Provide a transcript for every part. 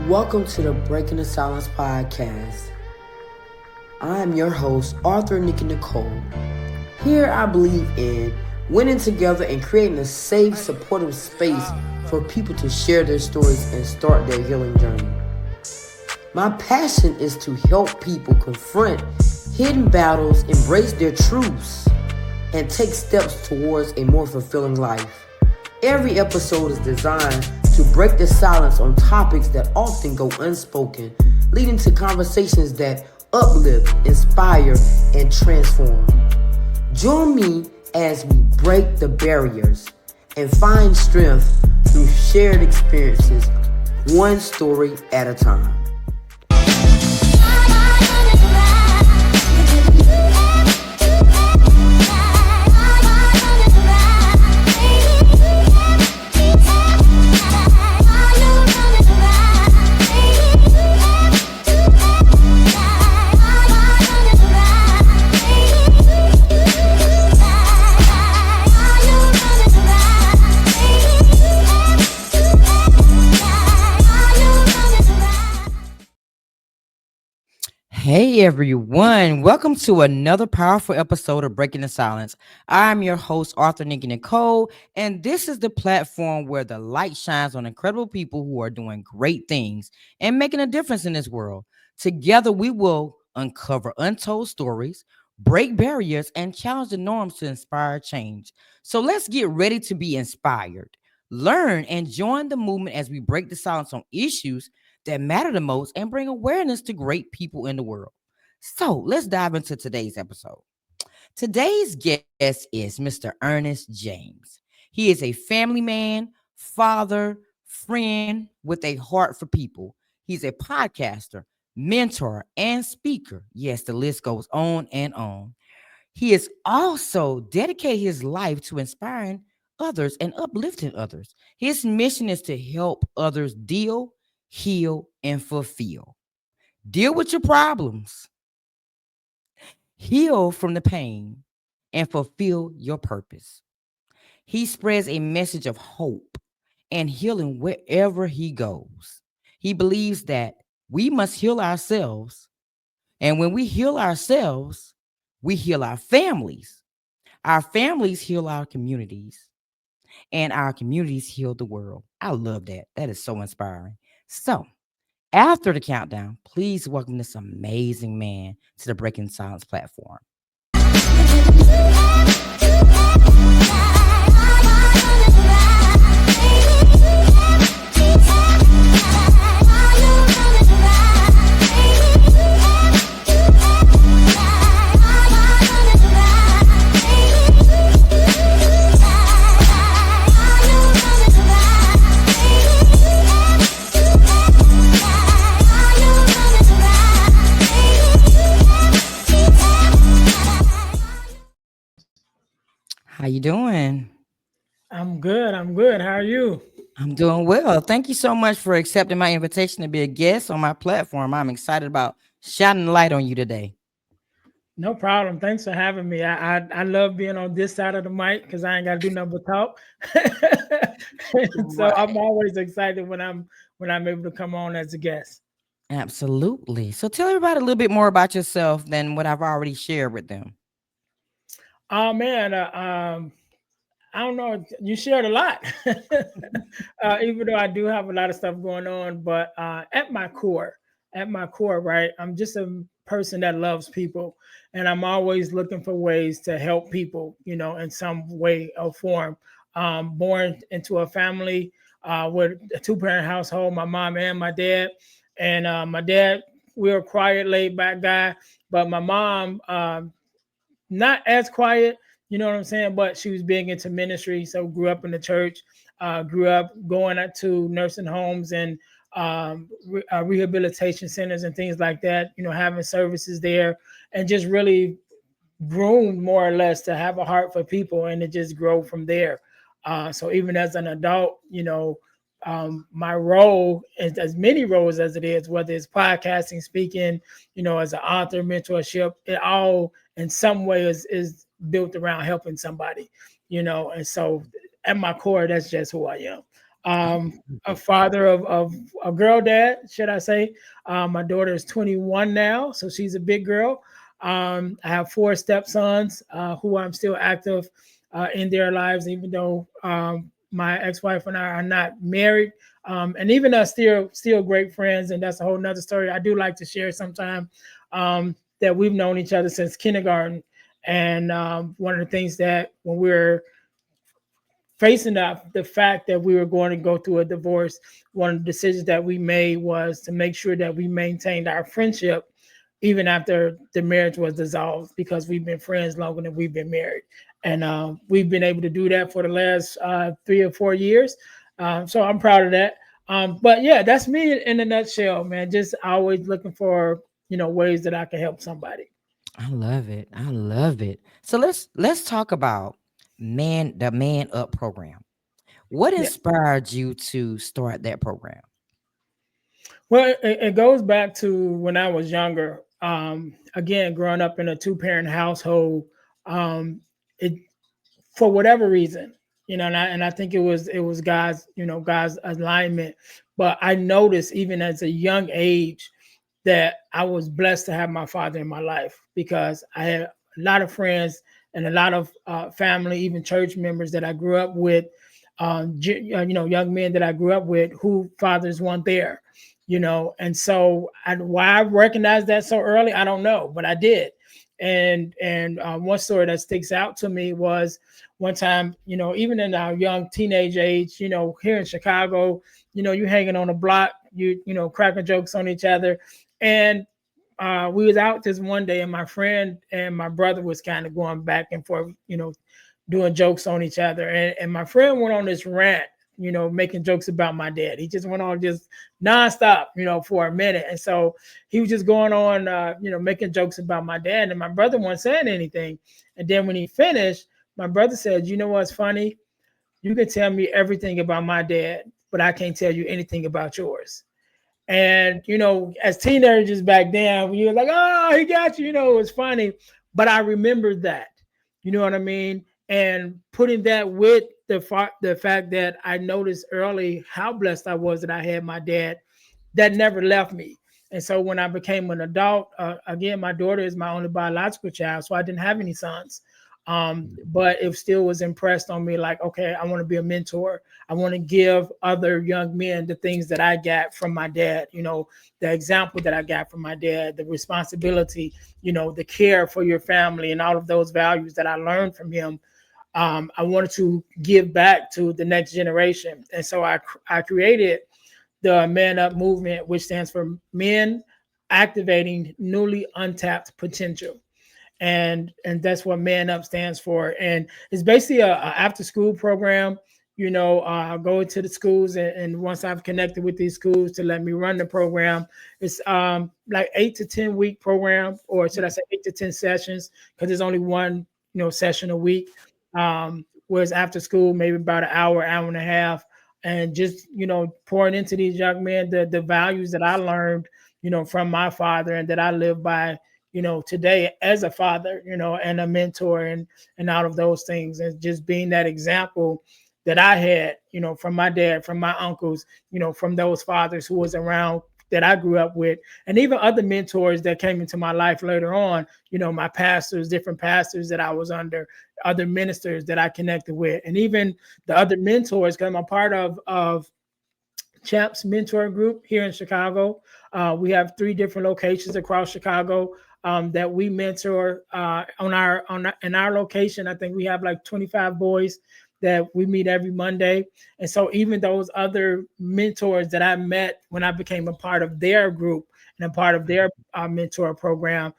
Welcome to the Breaking the Silence podcast. I am your host, Arthur Nikki Nicole. Here I believe in winning together and creating a safe, supportive space for people to share their stories and start their healing journey. My passion is to help people confront hidden battles, embrace their truths, and take steps towards a more fulfilling life. Every episode is designed to break the silence on topics that often go unspoken, leading to conversations that uplift, inspire, and transform. Join me as we break the barriers and find strength through shared experiences, one story at a time. Hey everyone, welcome to another powerful episode of Breaking the Silence. I'm your host, Arthur Nikki Nicole, and this is the platform where the light shines on incredible people who are doing great things and making a difference in this world. Together, we will uncover untold stories, break barriers, and challenge the norms to inspire change. So let's get ready to be inspired, learn, and join the movement as we break the silence on issues that matter the most and bring awareness to great people in the world. So let's dive into today's episode. Today's guest is Mr. Earnest James. He is a family man, father, friend with a heart for people. He's a podcaster, mentor, and speaker. Yes, the list goes on and on. He has also dedicated his life to inspiring others and uplifting others. His mission is to help others deal, heal, and fulfill. Deal with your problems, heal from the pain, and fulfill your purpose. He spreads a message of hope and healing wherever he goes. He believes that we must heal ourselves. And when we heal ourselves, we heal our families. Our families heal our communities, and our communities heal the world. I love that. That is so inspiring. So, after the countdown, please welcome this amazing man to the Breaking Silence platform. How you doing? I'm good. I'm good. How are you? I'm doing well. Thank you so much for accepting my invitation to be a guest on my platform. I'm excited about shining light on you today. No problem. Thanks for having me. I love being on this side of the mic because I ain't got to do nothing but talk. So I'm Right. always excited when I'm able to come on as a guest. Absolutely. So tell everybody a little bit more about yourself than what I've already shared with them. Oh man, I don't know. You shared a lot, even though I do have a lot of stuff going on. But at my core, right, I'm just a person that loves people, and I'm always looking for ways to help people, in some way or form. Born into a family with a two-parent household, my mom and my dad, and my dad, we were a quiet, laid-back guy, but my mom, not as quiet, you know what I'm saying? But she was big into ministry, so grew up in the church, grew up going out to nursing homes and rehabilitation centers and things like that. Having services there, and just really groomed more or less to have a heart for people, and it just grow from there. So even as an adult, my role is as many roles as it is, whether it's podcasting, speaking, as an author, mentorship, it all in some way is built around helping somebody, and so at my core, that's just who I am. A father of a girl dad, should I say. My daughter is 21 now, so she's a big girl. I have four stepsons who I'm still active in their lives, even though my ex-wife and I are not married. And even us still great friends, and that's a whole nother story I do like to share sometime. That we've known each other since kindergarten, and one of the things that when we were facing the fact that we were going to go through a divorce, one of the decisions that we made was to make sure that we maintained our friendship even after the marriage was dissolved, because we've been friends longer than we've been married. And we've been able to do that for the last 3 or 4 years. So I'm proud of that. But yeah, that's me in a nutshell, man. Just always looking for, ways that I can help somebody. I love it. I love it. So let's talk about the Man Up program. What Yeah. inspired you to start that program? Well, it goes back to when I was younger. Again, growing up in a two-parent household, it for whatever reason, and I think it was God's alignment. But I noticed even as a young age that I was blessed to have my father in my life, because I had a lot of friends and a lot of family, even church members that I grew up with, young men that I grew up with who fathers weren't there, and so why I recognized that so early, I don't know, but I did. And one story that sticks out to me was one time, even in our young teenage age, here in Chicago, you hanging on the block, cracking jokes on each other. And we was out this one day, and my friend and my brother was kind of going back and forth, doing jokes on each other. And my friend went on this rant, making jokes about my dad. He just went on just nonstop, for a minute. And so he was just going on, making jokes about my dad. And my brother wasn't saying anything. And then when he finished, my brother said, "You know what's funny? You can tell me everything about my dad, but I can't tell you anything about yours." And as teenagers back then, when you were like, "Oh, he got you," it was funny. But I remembered that, you know what I mean? And putting that with the fact that I noticed early how blessed I was that I had my dad, that never left me. And so when I became an adult, again, my daughter is my only biological child, so I didn't have any sons. But it still was impressed on me, like, okay, I want to be a mentor. I want to give other young men the things that I got from my dad, the example that I got from my dad, the responsibility, the care for your family, and all of those values that I learned from him. I wanted to give back to the next generation. And so I created the Man Up movement, which stands for Men Activating Newly Untapped Potential. And that's what Man Up stands for. And it's basically a after school program. Go into the schools, and once I've connected with these schools to let me run the program, it's like 8 to 10 week program, or should I say 8 to 10 sessions, because there's only one session a week. Whereas after school, maybe about an hour, hour and a half, and just pouring into these young men the values that I learned from my father, and that I live by today as a father, and a mentor, and out of those things, and just being that example that I had, from my dad, from my uncles, from those fathers who was around that I grew up with, and even other mentors that came into my life later on, my pastors, different pastors that I was under, other ministers that I connected with, and even the other mentors, because I'm a part of Champ's mentor group here in Chicago. We have 3 different locations across Chicago that we mentor in our location. I think we have like 25 boys that we meet every Monday. And so even those other mentors that I met when I became a part of their group and a part of their mentor program,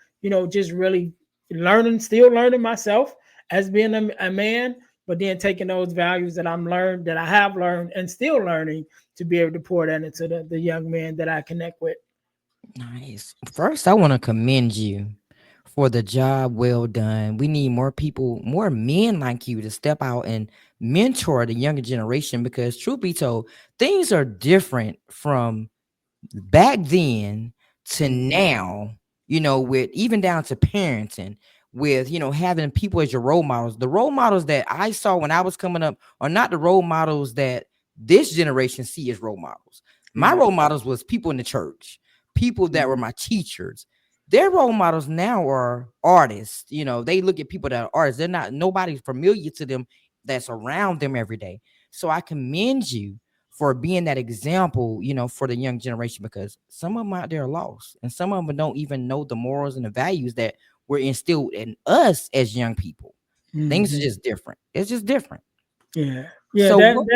just really still learning myself as being a man, but then taking those values that I have learned and still learning, to be able to pour that into the young men that I connect with. Nice. First, I want to commend you for the job well done. We need more people, more men like you to step out and mentor the younger generation, because truth be told, things are different from back then to now, with even down to parenting, with, having people as your role models. The role models that I saw when I was coming up are not the role models that this generation see as role models. My Right. role models was people in the church, people that were Mhm. my teachers. Their role models now are artists. They look at people that are artists. They're not nobody familiar to them that's around them every day. So I commend you for being that example, for the young generation, because some of them out there are lost, and some of them don't even know the morals and the values that were instilled in us as young people. Things are Mhm. just different. It's just different. Yeah, yeah, So what?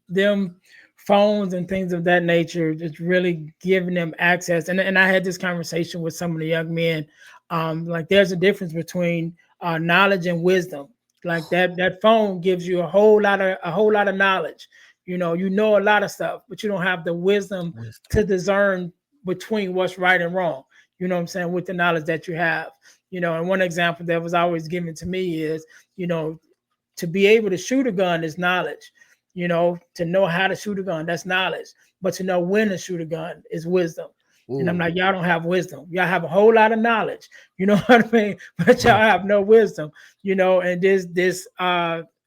them phones and things of that nature just really giving them access. And I had this conversation with some of the young men. Like there's a difference between knowledge and wisdom. Like that phone gives you a whole lot of knowledge. You know a lot of stuff, but you don't have the wisdom Wisdom. to discern between what's right and wrong. You know what I'm saying? With the knowledge that you have. And one example that was always given to me is, you know, to be able to shoot a gun is knowledge. To know how to shoot a gun, that's knowledge. But to know when to shoot a gun is wisdom. And I'm Ooh. like, y'all don't have wisdom. Y'all have a whole lot of knowledge. You know what I mean? But y'all have no wisdom. And this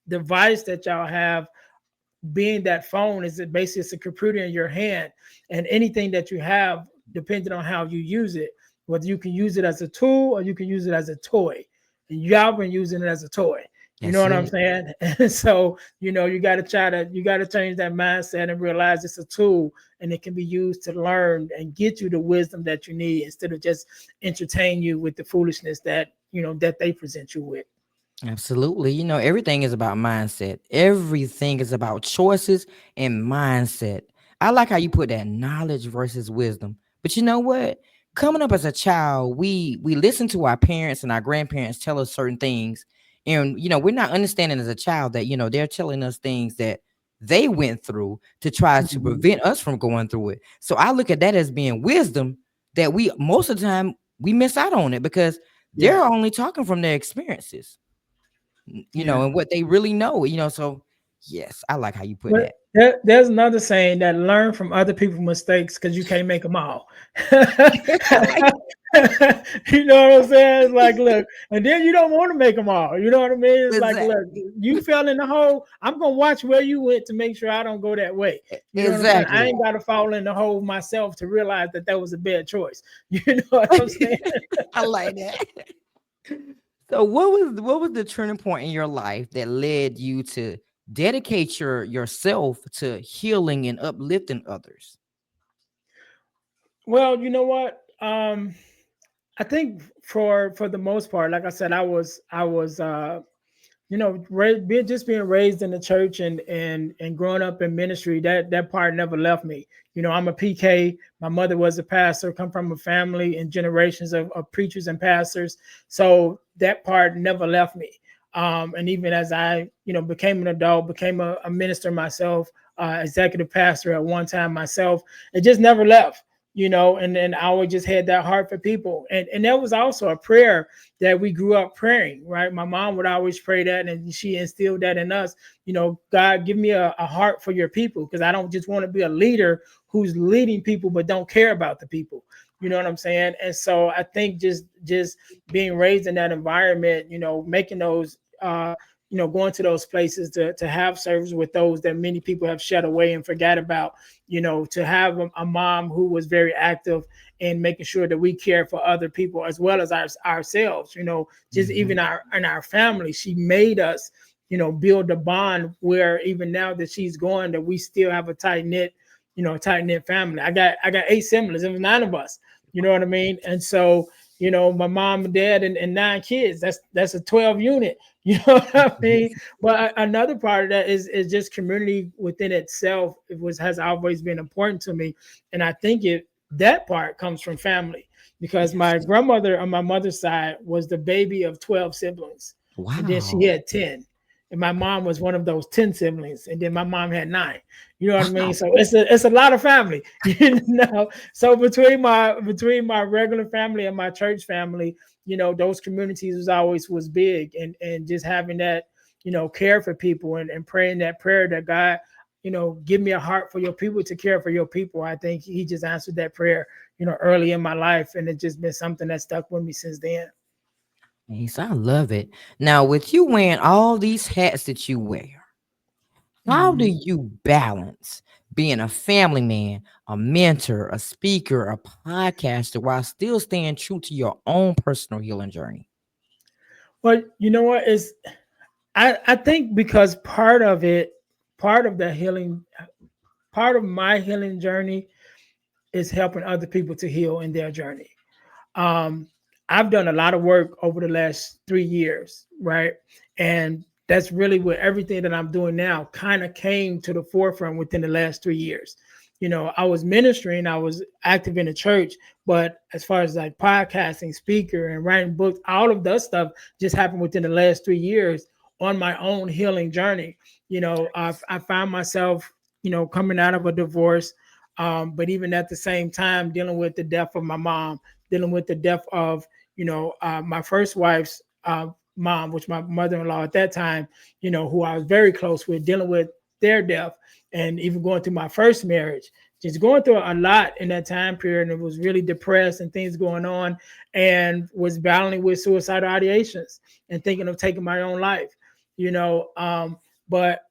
device that y'all have, being that phone, is it basically it's a computer in your hand, and anything that you have, depending on how you use it, whether you can use it as a tool or you can use it as a toy, and y'all been using it as a toy. You know That's what I'm it. saying? And so you got to change that mindset and realize it's a tool, and it can be used to learn and get you the wisdom that you need, instead of just entertain you with the foolishness that they present you with. Absolutely. Everything is about mindset. Everything is about choices and mindset. I like how you put that, knowledge versus wisdom. But you know what? Coming up as a child, we listen to our parents and our grandparents tell us certain things. And we're not understanding as a child that, they're telling us things that they went through to try to Mhm. prevent us from going through it. So I look at that as being wisdom that we most of the time we miss out on it because they're Yeah, only talking from their experiences, yeah. and what they really know, so yes, I like how you put But that. there's another saying that learn from other people's mistakes because you can't make them all. I like You know what I'm saying? It's like, look, and then you don't want to make them all. You know what I mean? It's like, look, exactly. you fell in the hole. I'm gonna watch where you went to make sure I don't go that way. You know what I'm saying? I Exactly. ain't got to fall in the hole myself to realize that was a bad choice. You know what I'm saying? I like that. So what was the turning point in your life that led you to dedicate yourself to healing and uplifting others? Well, you know what? I think for the most part, like I said, being raised in the church and growing up in ministry, that part never left me. I'm a PK. My mother was a pastor, come from a family and generations of preachers and pastors. So that part never left me. And even as I, became an adult, became a minister myself, executive pastor at one time myself, it just never left. And then I always just had that heart for people. And that was also a prayer that we grew up praying, right? My mom would always pray that, and she instilled that in us. God, give me a heart for your people, because I don't just want to be a leader who's leading people but don't care about the people. You know what I'm saying? And so I think just being raised in that environment, making those going to those places to have service with those that many people have shut away and forgot about, to have a mom who was very active in making sure that we care for other people as well as ourselves, just even Mhm. our family. She made us, build a bond where even now that she's gone, that we still have a tight knit family. I got 8 siblings. It was 9 of us. You know what I mean? And so, my mom and dad and 9 kids. That's a 12 unit. You know what I mean? But another part of that is just community within itself. Has always been important to me, and I think that part comes from family, because Yes. my grandmother on my mother's side was the baby of 12 siblings, and then she Wow. had 10. And my mom was one of those 10 siblings, and then my mom had 9. You know what I mean? Wow. So it's a lot of family, So between my regular family and my church family, those communities was big, and just having that, care for people, and praying that prayer that God, give me a heart for your people, to care for your people. I think he just answered that prayer, early in my life, and it just been something that stuck with me since then. Yes, I love it. Now, with you wearing all these hats that you wear, How do Mhm. you balance being a family man, a mentor, a speaker, a podcaster while still staying true to your own personal healing journey? Well, you know what is I think because part of the healing, part of my healing journey is helping other people to heal in their journey. Um, I've done a lot of work over the last 3 years, right? And that's really where everything that I'm doing now kind of came to the forefront within the last 3 years. I was ministering, I was active in the church, but as far as like podcasting, speaker, and writing books, all of that stuff just happened within the last 3 years on my own healing journey. I found myself, coming out of a divorce, but even at the same time, dealing with the death of my mom, dealing with the death of my first wife's mom, which my mother-in-law at that time, who I was very close with, dealing with their death, and even going through my first marriage, just going through a lot in that time period, and was really depressed and things going on, and was battling with suicidal ideations and thinking of taking my own life. But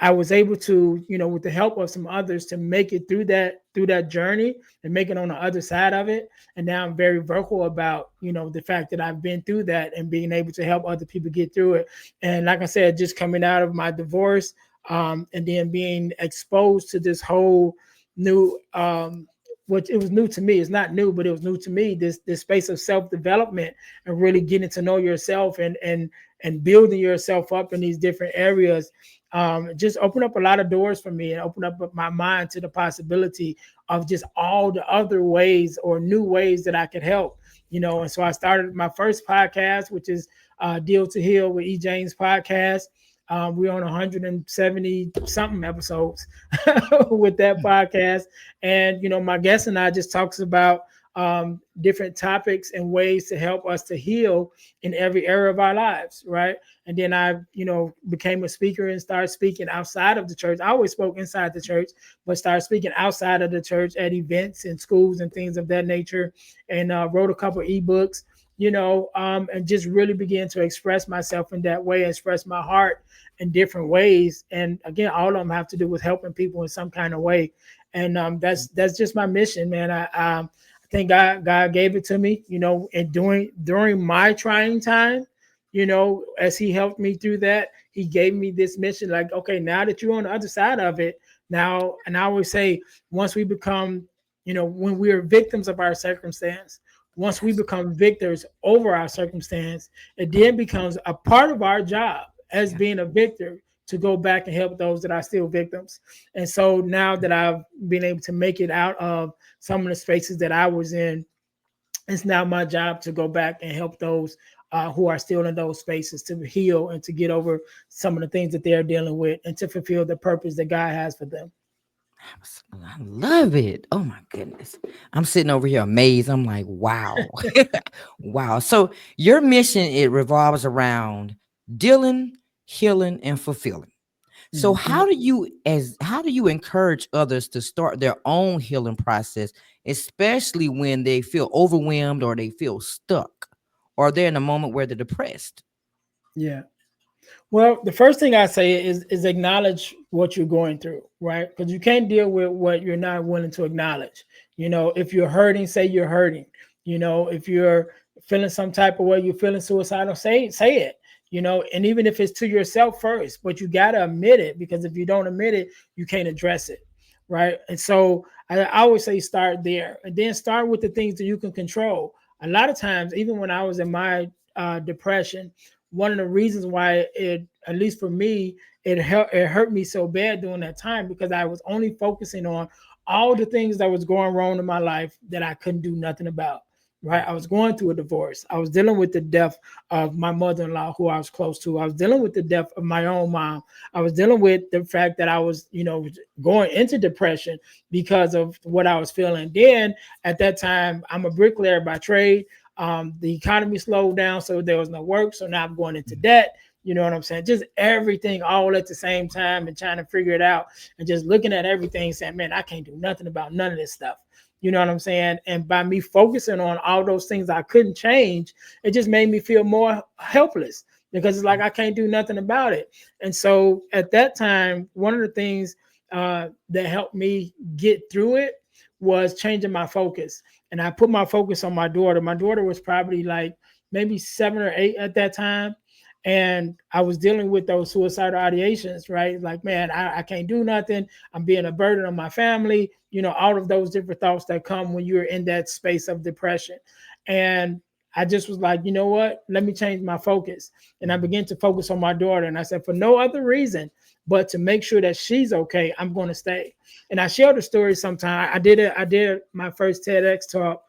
I was able to, with the help of some others, to make it through that journey and make it on the other side of it. And now I'm very vocal about, the fact that I've been through that and being able to help other people get through it. And like I said, just coming out of my divorce, and then being exposed to this whole new, which it was new to me. It's not new, but it was new to me. This space of self development and really getting to know yourself and building yourself up in these different areas, just opened up a lot of doors for me and opened up my mind to the possibility of just all the other ways or new ways that I could help. And so I started my first podcast, which is Deal to Heal with E. James podcast. We're on 170 something episodes with that podcast. And, my guest and I just talks about different topics and ways to help us to heal in every area of our lives, right? And then I, became a speaker and started speaking outside of the church. I always spoke inside the church, but started speaking outside of the church at events and schools and things of that nature, and wrote a couple of ebooks, and just really began to express myself in that way, express my heart in different ways. And again, all of them have to do with helping people in some kind of way. And that's just my mission, man. I think God gave it to me, and during my trying time, as He helped me through that, He gave me this mission. Like, okay, now that you're on the other side of it, now, and I always say, once we become, when we are victims of our circumstance, once we become victors over our circumstance, it then becomes a part of our job as Yeah. being a victor to go back and help those that are still victims. And so now that I've been able to make it out of some of the spaces that I was in, it's now my job to go back and help those who are still in those spaces to heal and to get over some of the things that they're dealing with and to fulfill the purpose that God has for them. I love it. Oh my goodness. I'm sitting over here amazed. I'm like, wow. Wow. So your mission, it revolves around dealing, healing, and fulfilling. So Mhm. how do you encourage others to start their own healing process, especially when they feel overwhelmed or they feel stuck or they're in a moment where they're depressed? Yeah. Well, the first thing I say is acknowledge what you're going through, right? Because you can't deal with what you're not willing to acknowledge. If you're hurting, say you're hurting. If you're feeling some type of way, you're feeling suicidal, say it. And even if it's to yourself first, but you gotta admit it, because if you don't admit it, you can't address it, right? And so I always say start there, and then start with the things that you can control. A lot of times, even when I was in my depression, one of the reasons why it, at least for me, it hurt me so bad during that time, because I was only focusing on all the things that was going wrong in my life that I couldn't do nothing about. Right. I was going through a divorce. I was dealing with the death of my mother-in-law, who I was close to. I was dealing with the death of my own mom. I was dealing with the fact that I was, going into depression because of what I was feeling. Then at that time, I'm a bricklayer by trade. The economy slowed down, so there was no work. So now I'm going into debt. You know what I'm saying? Just everything all at the same time and trying to figure it out, and just looking at everything saying, man, I can't do nothing about none of this stuff. You know what I'm saying? And by me focusing on all those things I couldn't change, it just made me feel more helpless. because it's like I can't do nothing about it. And so at that time, one of the things that helped me get through it was changing my focus. And I put my focus on my daughter. My daughter was probably like maybe 7 or 8 at that time. And I was dealing with those suicidal ideations, right? Like, man, I can't do nothing. I'm being a burden on my family, all of those different thoughts that come when you're in that space of depression. And I just was like, you know what? Let me change my focus. And I began to focus on my daughter. And I said, for no other reason but to make sure that she's okay, I'm going to stay. And I shared the story sometime. I did my first TEDx talk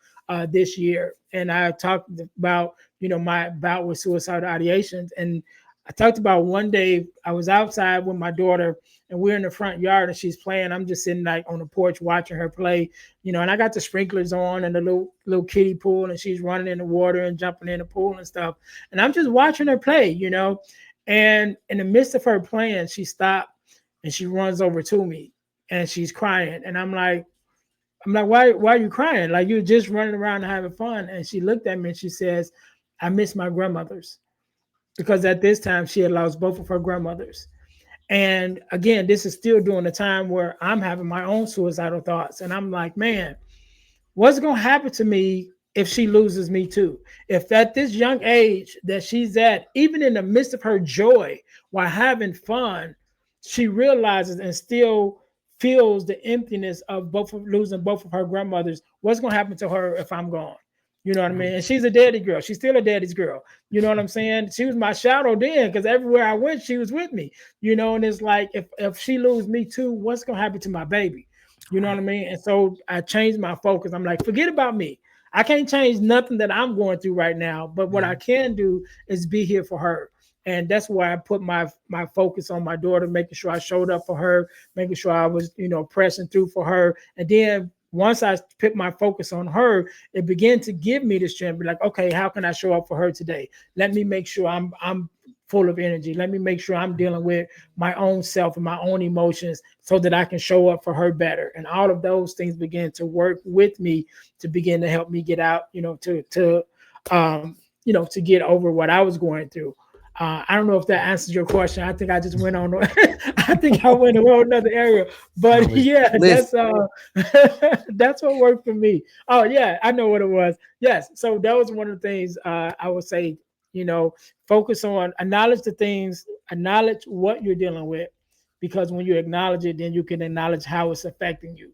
this year, and I talked about my bout with suicidal ideations. And I talked about one day I was outside with my daughter, and we're in the front yard, and she's playing. I'm just sitting like on the porch watching her play, and I got the sprinklers on and the little kiddie pool, and she's running in the water and jumping in the pool and stuff. And I'm just watching her play, And in the midst of her playing, she stopped and she runs over to me and she's crying. And I'm like, why are you crying? Like, you're just running around and having fun. And she looked at me and she says, I miss my grandmothers. Because at this time she had lost both of her grandmothers. And again, this is still during the time where I'm having my own suicidal thoughts. And I'm like, man, what's going to happen to me if she loses me too? If at this young age that she's at, even in the midst of her joy while having fun, she realizes and still feels the emptiness of losing both of her grandmothers, what's going to happen to her if I'm gone? You know what I mean? And she's a daddy girl. She's still a daddy's girl. You know what I'm saying? She was my shadow then, because everywhere I went, she was with me. And it's like, if she loses me too, what's going to happen to my baby? You know what I mean? And so I changed my focus. I'm like, forget about me. I can't change nothing that I'm going through right now. But what I can do is be here for her. And that's why I put my focus on my daughter, making sure I showed up for her, making sure I was, pressing through for her. And then once I put my focus on her, it began to give me the strength. Be like, okay, how can I show up for her today? Let me make sure I'm full of energy. Let me make sure I'm dealing with my own self and my own emotions so that I can show up for her better. And all of those things began to work with me to begin to help me get out, to get over what I was going through. I don't know if that answers your question. I think I just went on. I think I went a whole another area, but yeah, that's what worked for me. Oh yeah, I know what it was. Yes, so that was one of the things I would say. Focus on, acknowledge the things, acknowledge what you're dealing with, because when you acknowledge it, then you can acknowledge how it's affecting you.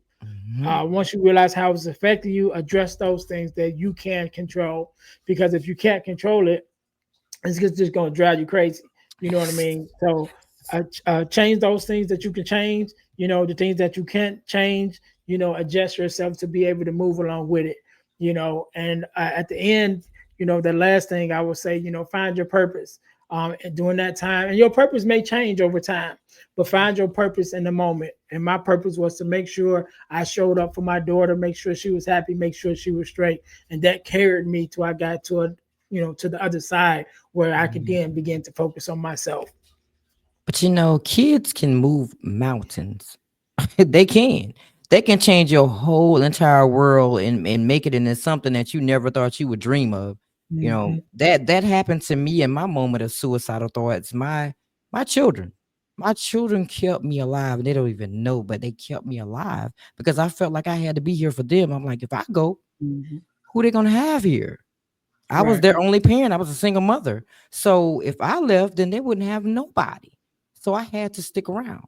Once you realize how it's affecting you, address those things that you can control, because if you can't control it, it's just going to drive you crazy. You know what I mean? So change those things that you can change, the things that you can't change, adjust yourself to be able to move along with it, and at the end, the last thing I would say, find your purpose and during that time. And your purpose may change over time, but find your purpose in the moment. And my purpose was to make sure I showed up for my daughter, make sure she was happy, make sure she was straight. And that carried me till I got to to the other side where I could then begin to focus on myself. But kids can move mountains. They can. They can change your whole entire world and make it into something that you never thought you would dream of. That happened to me in my moment of suicidal thoughts. My children. My children kept me alive. And they don't even know, but they kept me alive because I felt like I had to be here for them. I'm like, if I go, who they gonna have here? I was their only parent. I was a single mother. So if I left, then they wouldn't have nobody. So I had to stick around.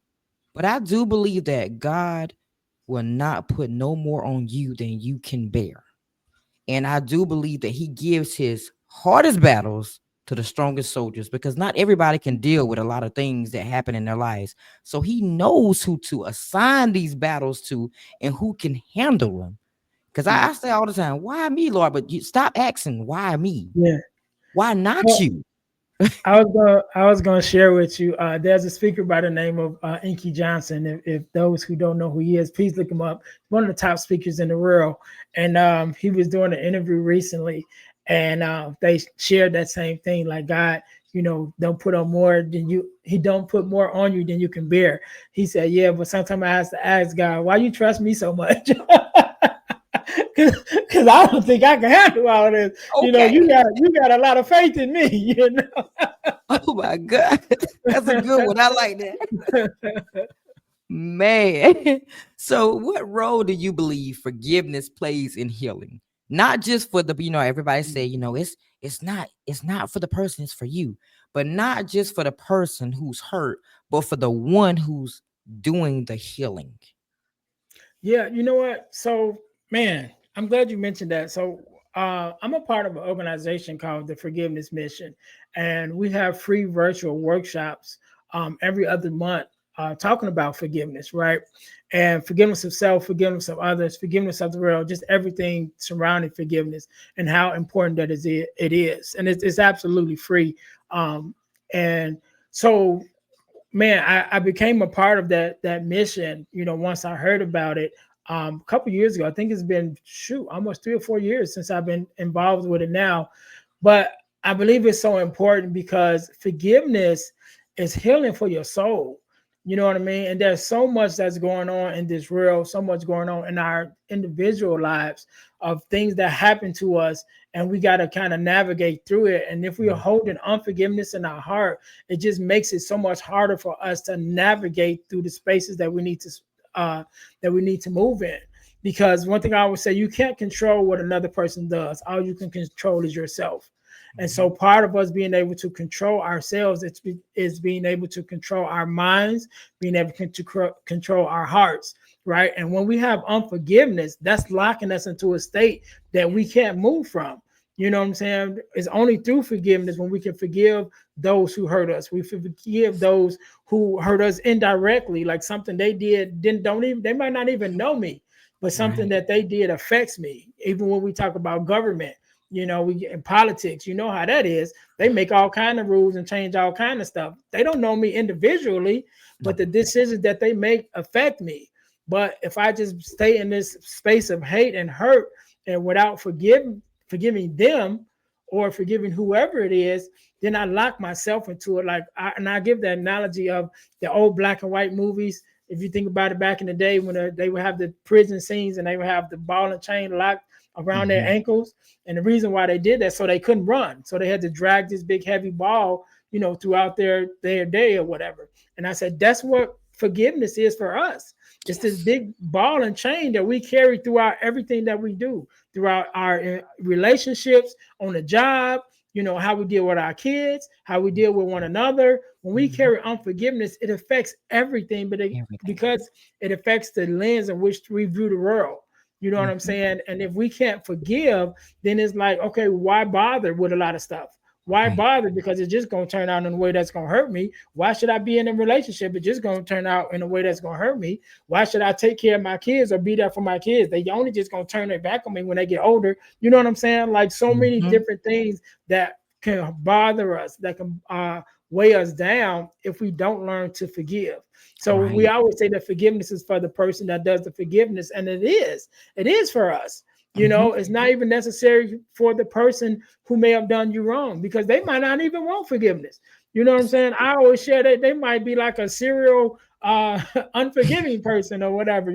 But I do believe that God will not put no more on you than you can bear. And I do believe that he gives his hardest battles to the strongest soldiers, because not everybody can deal with a lot of things that happen in their lives. So he knows who to assign these battles to and who can handle them. Because I say all the time, why me, Lord? But you stop asking, why me? Yeah. Why not you? I was gonna share with you. There's a speaker by the name of Inky Johnson. If those who don't know who he is, please look him up. One of the top speakers in the world, and he was doing an interview recently, and they shared that same thing. Like, God, don't put on more than you. He don't put more on you than you can bear. He said, yeah, but sometimes I have to ask God, why you trust me so much? Because I don't think I can handle all this. Okay. You got a lot of faith in me. Oh my God. That's a good one. I like that. Man. So what role do you believe forgiveness plays in healing? Not just for the, everybody say, it's not for the person, it's for you. But not just for the person who's hurt, but for the one who's doing the healing. Yeah, you know what? So, man, I'm glad you mentioned that. So, I'm a part of an organization called the Forgiveness Mission, and we have free virtual workshops every other month talking about forgiveness, right? And forgiveness of self, forgiveness of others, forgiveness of the world, just everything surrounding forgiveness and how important it is. And it's absolutely free. And so man, I became a part of that mission, once I heard about it a couple years ago. I think it's been almost 3 or 4 years since I've been involved with it now. But I believe it's so important because forgiveness is healing for your soul. You know what I mean? And there's so much that's going on in this world, so much going on in our individual lives of things that happen to us, and we got to kind of navigate through it. And if we are holding unforgiveness in our heart, it just makes it so much harder for us to navigate through the spaces that we need to move in. Because one thing I always say, you can't control what another person does. All you can control is yourself. And so part of us being able to control ourselves is being able to control our minds, being able to control our hearts, right? And when we have unforgiveness, that's locking us into a state that we can't move from. You know what I'm saying? It's only through forgiveness when we can forgive those who hurt us. We forgive those who hurt us indirectly, like something they did they might not even know me, but something Right. that they did affects me. Even when we talk about government, we get in politics, you know how that is. They make all kind of rules and change all kind of stuff. They don't know me individually, but No. the decisions that they make affect me. But if I just stay in this space of hate and hurt and without forgiving them or forgiving whoever it is, then I lock myself into it. And I give that analogy of the old black and white movies. If you think about it, back in the day when they would have the prison scenes and they would have the ball and chain locked around their Mhm. ankles. And the reason why they did that, so they couldn't run. So they had to drag this big heavy ball, throughout their day or whatever. And I said, that's what forgiveness is for us. It's this Yes. big ball and chain that we carry throughout everything that we do, throughout our relationships, on the job, how we deal with our kids, how we deal with one another. When we Mhm. carry unforgiveness, it affects everything, Everything. because it affects the lens in which we view the world. You know what I'm Mhm. saying? And if we can't forgive, then it's like, okay, why bother with a lot of stuff? Why Right. bother? Because it's just going to turn out in a way that's going to hurt me. Why should I be in a relationship? It's just going to turn out in a way that's going to hurt me. Why should I take care of my kids or be there for my kids? They only just going to turn their back on me when they get older. You know what I'm saying? Like so many Mhm. different things that can bother us, that can weigh us down if we don't learn to forgive. So we Right. always say that forgiveness is for the person that does the forgiveness, and it is. It is for us. Mhm. It's not even necessary for the person who may have done you wrong, because they might not even want forgiveness. You know what I'm Yes. saying? I always share that they might be like a serial unforgiving person or whatever.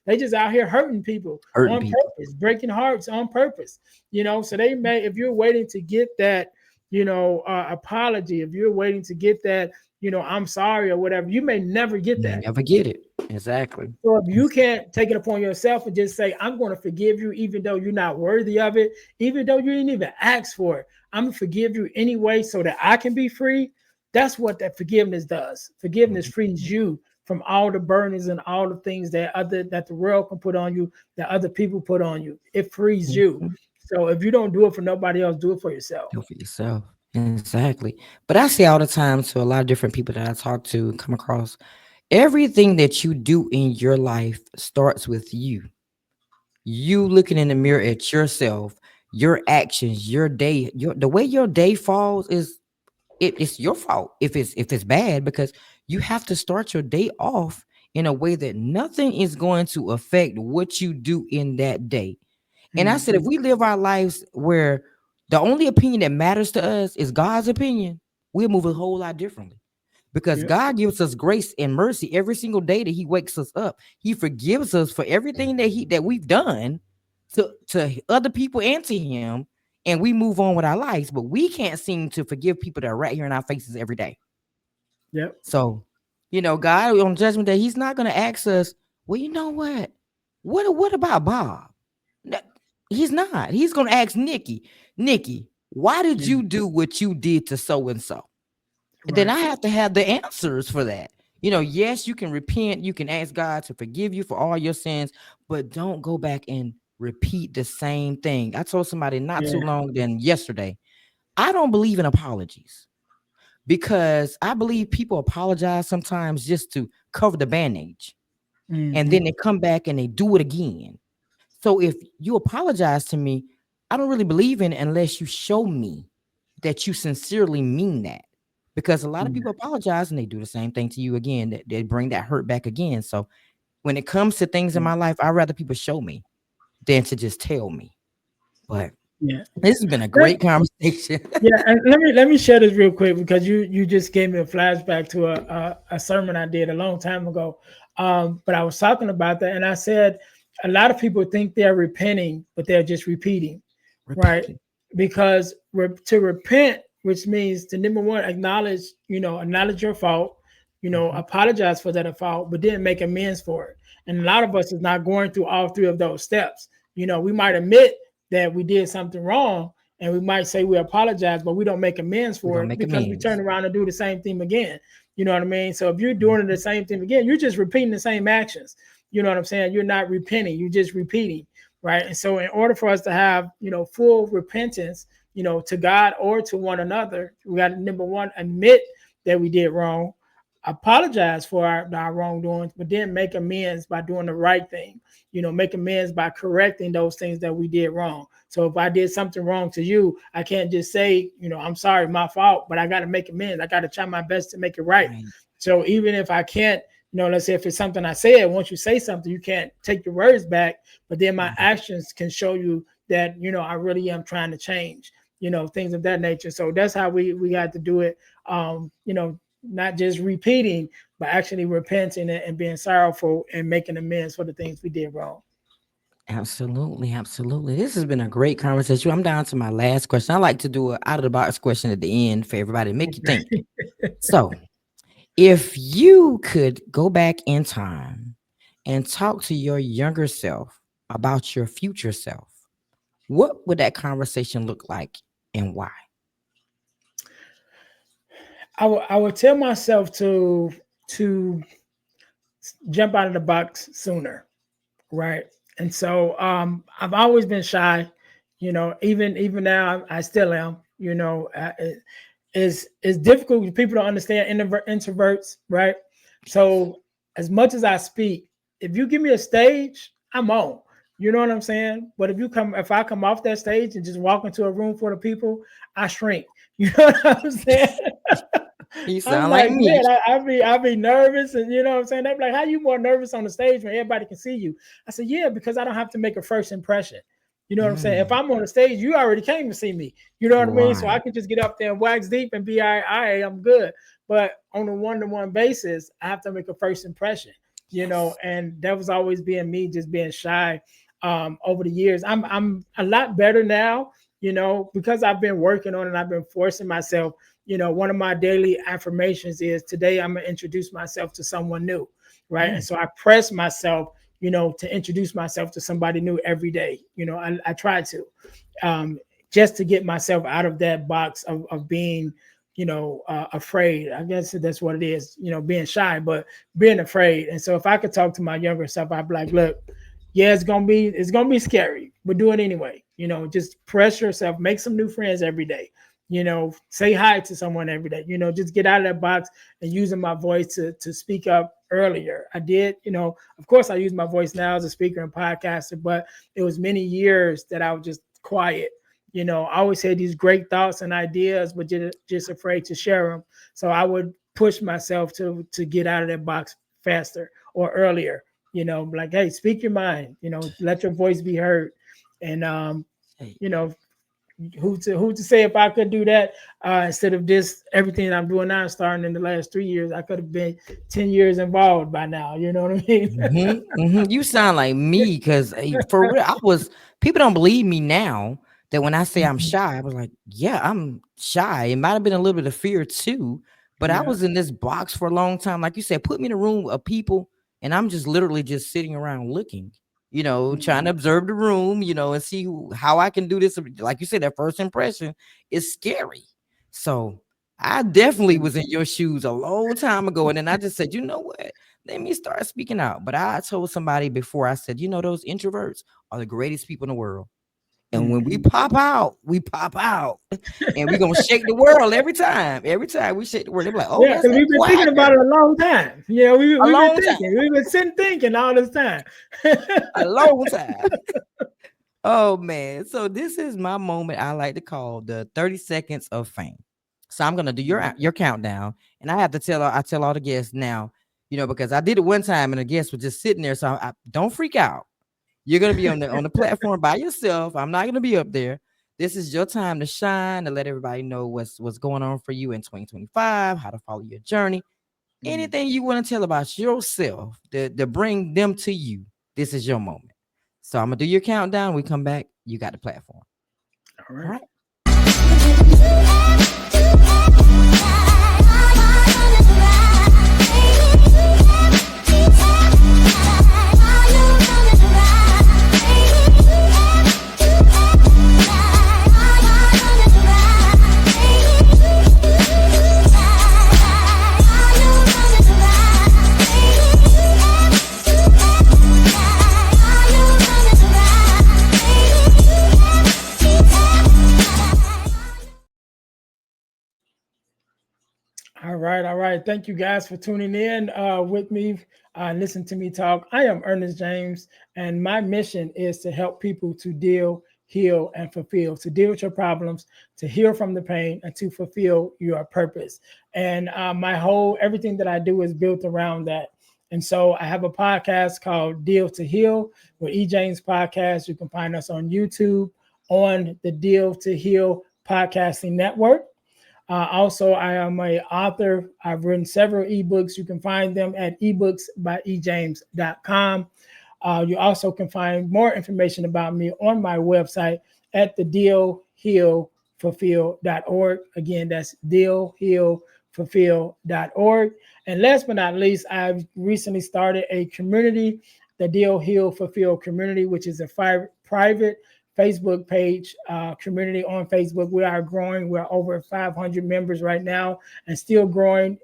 They just out here hurting people Hurting on people. purpose, breaking hearts on purpose. So they may, if you're waiting to get that, apology, if you're waiting to get that, I'm sorry or whatever, you may never get You that. never get it. Exactly. So if you Ex- can't take it upon yourself and just say, I'm going to forgive you, even though you're not worthy of it, even though you didn't even ask for it, I'm going to forgive you anyway so that I can be free. That's what that forgiveness does. Forgiveness frees Mhm. you from all the burdens and all the things that the world can put on you, that other people put on you. It frees you. Mhm. So if you don't do it for nobody else, do it for yourself. Do it for yourself. Exactly. But I see all the time to a lot of different people that I talk to and come across. Everything that you do in your life starts with you. You looking in the mirror at yourself, your actions, your day, the way your day falls is it's your fault if it's bad, because you have to start your day off in a way that nothing is going to affect what you do in that day. And I said, if Mhm. we live our lives where the only opinion that matters to us is God's opinion, we'll move a whole lot differently. Because Yep. God gives us grace and mercy every single day that He wakes us up. He forgives us for everything that we've done to other people and to Him. and we move on with our lives, but we can't seem to forgive people that are right here in our faces every day. Yep. So, God on Judgment Day, He's not going to ask us, well, you know what? What about Bob? No, He's not. He's going to ask Nikki, why did Yeah. you do what you did to so and so? And then Right. I have to have the answers for that. Yes, you can repent. You can ask God to forgive you for all your sins, but don't go back and repeat the same thing. I told somebody not too Yeah. long than yesterday, I don't believe in apologies because I believe people apologize sometimes just to cover the bandage, and Hmm. then they come back and they do it again. So if you apologize to me, I don't really believe in it unless you show me that you sincerely mean that. Because a lot of Yeah. people apologize and they do the same thing to you again. That they bring that hurt back again. So when it comes to things in Yeah. my life, I'd rather people show me than to just tell me. But Yeah. this has been a That- great conversation. yeah. And let me share this real quick because you just gave me a flashback to a sermon I did a long time ago. But I was talking about that, and I said a lot of people think they're repenting, but they're just repeating, right? Repeating. Because to repent, which means to number one, acknowledge your fault, Mhm. apologize for that fault, but then make amends for it. And a lot of us is not going through all three of those steps. We might admit that we did something wrong, and we might say we apologize, but we don't make amends We for don't it make because we turn amends. around and do the same thing again. You know what I mean? So if you're doing the same thing again, you're just repeating the same actions. You know what I'm saying? You're not repenting, you're just repeating, right? And so in order for us to have, full repentance, to God or to one another, we got to, number one, admit that we did wrong, apologize for our wrongdoings, but then make amends by doing the right thing. Make amends by correcting those things that we did wrong. So if I did something wrong to you, I can't just say, I'm sorry, my fault, but I got to make amends. I got to try my best to make it right. Right. So even if I can't, let's say if it's something I said, once you say something, you can't take your words back, but then my Right. actions can show you that, I really am trying to change, things of that nature. So that's how we got to do it. Not just repeating, but actually repenting and being sorrowful and making amends for the things we did wrong. Absolutely, absolutely. This has been a great conversation. I'm down to my last question. I like to do an out of the box question at the end for everybody to make you think. Okay. So, if you could go back in time and talk to your younger self about your future self, what would that conversation look like and why? I would tell myself to jump out of the box sooner, right? And so I've always been shy, even now I still am. It's difficult for people to understand introverts, right? Yes. So as much as I speak, if you give me a stage, I'm on. You know what I'm saying? But if I come off that stage and just walk into a room full of people, I shrink. You know what I'm saying? You I'm sound like like, me. man, I be nervous, and you know what I'm saying? They're like, how you more nervous on the stage when everybody can see you? I said, yeah, because I don't have to make a first impression. You know what I'm saying? If Mm, I'm on the stage, you already came to see me. You know what I mean? So I right. can just get up there and wax deep and be all right, I'm good. But on a one-to-one basis, I have to make a first impression. Yes. And that was always being me, just being shy. Over the years, I'm a lot better now. Because I've been working on it, I've been forcing myself. One of my daily affirmations is today I'm going to introduce myself to someone new, right? And Mm, so I press myself, to introduce myself to somebody new every day. I try to, um, just to get myself out of that box of being, afraid. I guess that's what it is, being shy, but being afraid. And so if I could talk to my younger self, I'd be like, look, yeah, it's gonna be scary, but do it anyway. Just press yourself, make some new friends every day. Say hi to someone every day. Just get out of that box and using my voice to speak up earlier. I did, of course I use my voice now as a speaker and podcaster, but it was many years that I was just quiet. I always had these great thoughts and ideas, but just afraid to share them. So I would push myself to get out of that box faster or earlier. Like, hey, speak your mind. Let your voice be heard. And hey, you know, who to say if I could do that instead of this everything I'm doing now, starting in the last 3 years, I could have been 10 years involved by now. You know what I mean? you sound like me because for real, people don't believe me now that when I say I'm shy, I was like, yeah, I'm shy. It might have been a little bit of fear too, but I Yeah. was in this box for a long time. Like you said, put me in a room of people and I'm just literally just sitting around looking, trying to observe the room, and see how I can do this. Like you said, that first impression is scary. So I definitely was in your shoes a long time ago. And then I just said, you know what? Let me start speaking out. But I told somebody before, I said, those introverts are the greatest people in the world. And when we pop out, and we're gonna shake the world every time. Every time we shake the world, they're like, oh, Yeah, that's because that we've been thinking quiet about girl. it a long time. Yeah, A we've been long time. thinking. We've been sitting thinking all this time. A long time. Oh man. So this is my moment I like to call the 30 seconds of fame. So I'm gonna do your countdown. And I have to tell all the guests now, because I did it one time and the guests were just sitting there. So I don't freak out. You're gonna be on the platform by yourself. I'm not gonna be up there. This is your time to shine, to let everybody know what's going on for you in 2025, how to follow your journey. Anything you want to tell about yourself to bring them to you. This is your moment. So I'm gonna do your countdown. We come back. You got the platform. All All right. right. All right. Thank you guys for tuning in with me. Listen to me talk. I am Earnest James, and my mission is to help people to deal, heal, and fulfill, to deal with your problems, to heal from the pain, and to fulfill your purpose. And everything that I do is built around that. And so I have a podcast called Deal to Heal with E. James Podcast. You can find us on YouTube on the Deal to Heal podcasting network. Also, I am an author. I've written several ebooks. You can find them at ebooks.ejames.com. You also can find more information about me on my website at the dealhealfulfill.org. Again, that's dealhealfulfill.org. And last but not least, I've recently started a community, the Deal Heal Fulfill community, which is a private Facebook page community on Facebook. We are growing. We're over 500 members right now and still growing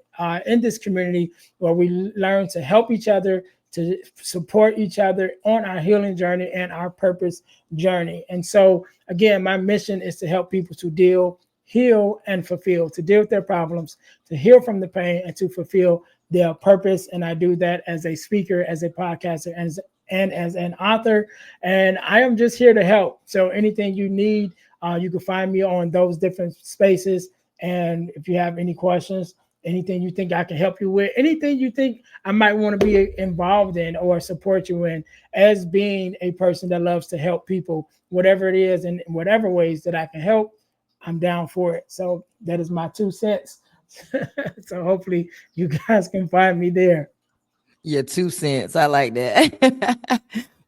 in this community where we learn to help each other, to support each other on our healing journey and our purpose journey. And so, again, my mission is to help people to deal, heal, and fulfill, to deal with their problems, to heal from the pain, and to fulfill their purpose. And I do that as a speaker, as a podcaster, and as an author. And I am just here to help. So anything you need, you can find me on those different spaces. And if you have any questions, anything you think I can help you with, anything you think I might want to be involved in or support you in, as being a person that loves to help people, whatever it is, in whatever ways that I can help, I'm down for it. So that is my 2 cents. So hopefully you guys can find me there. Yeah, 2 cents. I like that.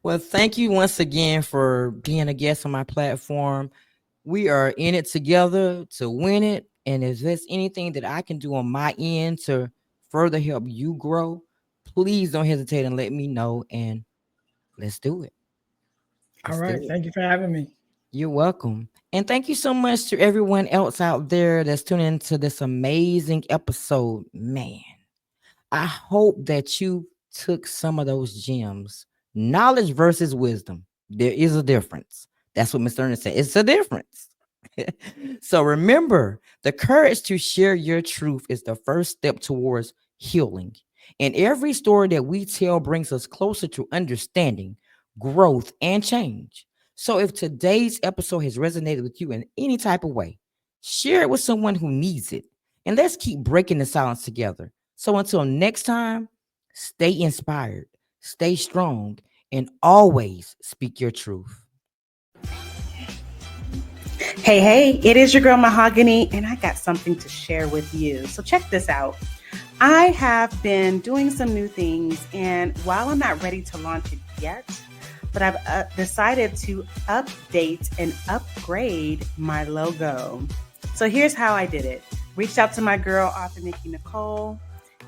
Well, thank you once again for being a guest on my platform. We are in it together to win it. And if there's anything that I can do on my end to further help you grow, please don't hesitate and let me know. And let's do it. All Let's do right. it. Thank you for having me. You're welcome. And thank you so much to everyone else out there that's tuning into this amazing episode. Man, I hope that you took some of those gems. Knowledge versus wisdom. There is a difference. That's what Mr. Ernest said. It's a difference. So remember, the courage to share your truth is the first step towards healing. And every story that we tell brings us closer to understanding, growth, and change. So if today's episode has resonated with you in any type of way, share it with someone who needs it. And let's keep breaking the silence together. So until next time, stay inspired, stay strong, and always speak your truth. Hey, it is your girl Mahogany, and I got something to share with you. So check this out. I have been doing some new things, and while I'm not ready to launch it yet, but I've decided to update and upgrade my logo. So here's how I did it. Reached out to my girl, author Nikki Nicole,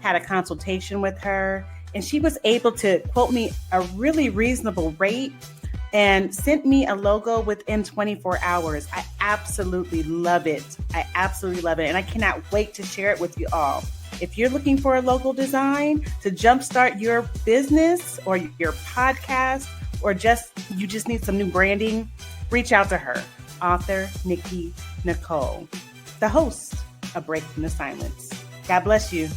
had a consultation with her, and she was able to quote me a really reasonable rate and sent me a logo within 24 hours. I absolutely love it. I absolutely love it. And I cannot wait to share it with you all. If you're looking for a logo design to jumpstart your business or your podcast, or you just need some new branding, reach out to her, author Nikki Nicole, the host of Break from the Silence. God bless you.